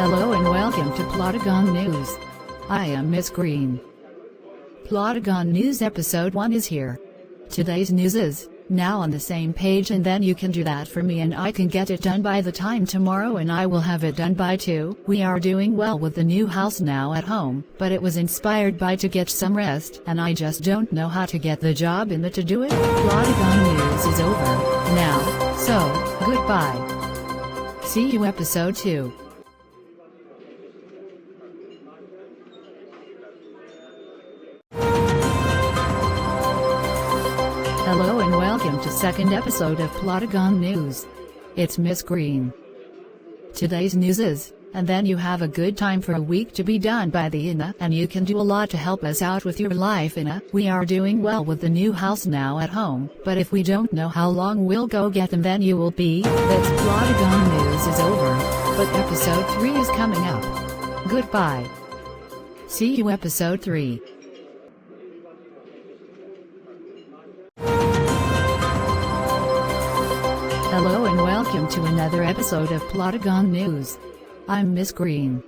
Hello and welcome to Plotagon News. I am Miss Green. Plotagon News Episode 1 is here. Today's news is now on the same page, and then you can do that for me and I can get it done by the time tomorrow and I will have it done by 2. We are doing well with the new house now at home, but it was inspired by to get some rest and I just don't know how to get the job in the to do it. Plotagon News is over now, so goodbye. See you episode 2. Hello and welcome to second episode of Plotagon News. It's Miss Green. Today's news is, and then you have a good time for a week to be done by the INA, and you can do a lot to help us out with your life INA. We are doing well with the new house now at home, but if we don't know how long we'll go get them then you will be. That's Plotagon News is over, but episode 3 is coming up. Goodbye. See you episode 3. Hello and welcome to another episode of Plotagon News. I'm Miss Green.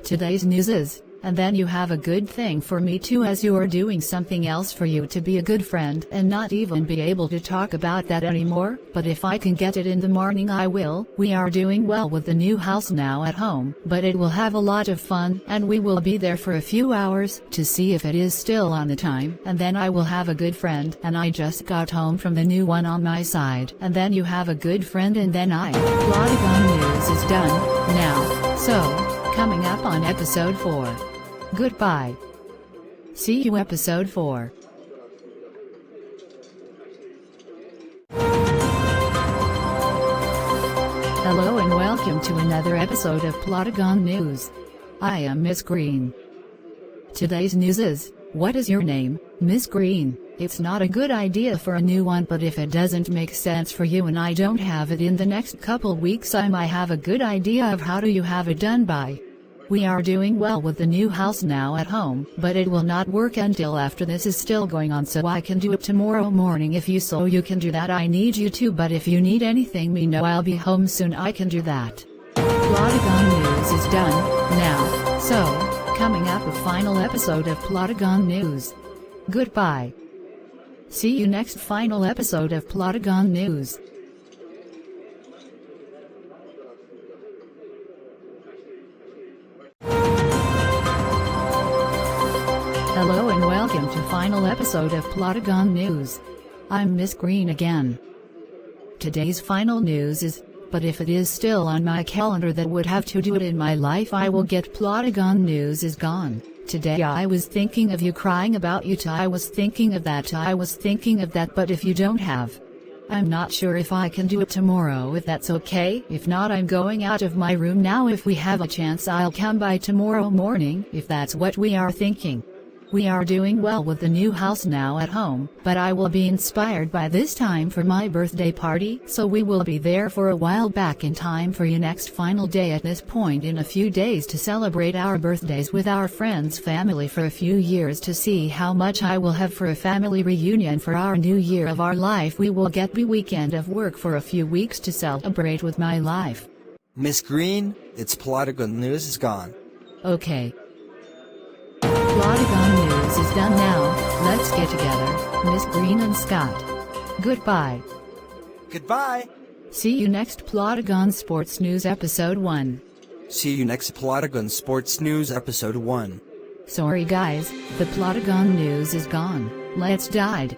Today's news is, and then you have a good thing for me too, as you are doing something else for you to be a good friend and not even be able to talk about that anymore, but if I can get it in the morning I will. We are doing well with the new house now at home, but it will have a lot of fun and we will be there for a few hours to see if it is still on the time, and then I will have a good friend and I just got home from the new one on my side, and then you have a good friend and then Plotagon News is done now, so coming up on episode 4. Goodbye. See you episode 4. Hello and welcome to another episode of Plotagon News. I am Miss Green. Today's news is, what is your name, Miss Green? It's not a good idea for a new one, but if it doesn't make sense for you and I don't have it in the next couple weeks, I might have a good idea of how do you have it done by. We are doing well with the new house now at home, but it will not work until after this is still going on, so I can do it tomorrow morning if you can do that. I need you to, but if you need anything me know I'll be home soon, I can do that. Plotagon News is done now, so coming up a final episode of Plotagon News. Goodbye. See you next final episode of Plotagon News. Hello and welcome to final episode of Plotagon News. I'm Miss Green again. Today's final news is, but if it is still on my calendar that would have to do it in my life I will get. Plotagon News is gone. Today I was thinking of you, crying about you, I was thinking of that, but if you don't have, I'm not sure if I can do it tomorrow, if that's okay. If not, I'm going out of my room now. If we have a chance I'll come by tomorrow morning, if that's what we are thinking. We are doing well with the new house now at home, but I will be inspired by this time for my birthday party, so we will be there for a while back in time for your next final day at this point in a few days to celebrate our birthdays with our friends, family for a few years, to see how much I will have for a family reunion for our new year of our life. We will get the weekend of work for a few weeks to celebrate with my life. Miss Green, it's Plotagon News is gone. Okay. Plotagon News is done now, let's get together, Miss Green and Scott. Goodbye. Goodbye. See you next Plotagon Sports News Episode 1. See you next Plotagon Sports News Episode 1. Sorry guys, the Plotagon News is gone. Let's died.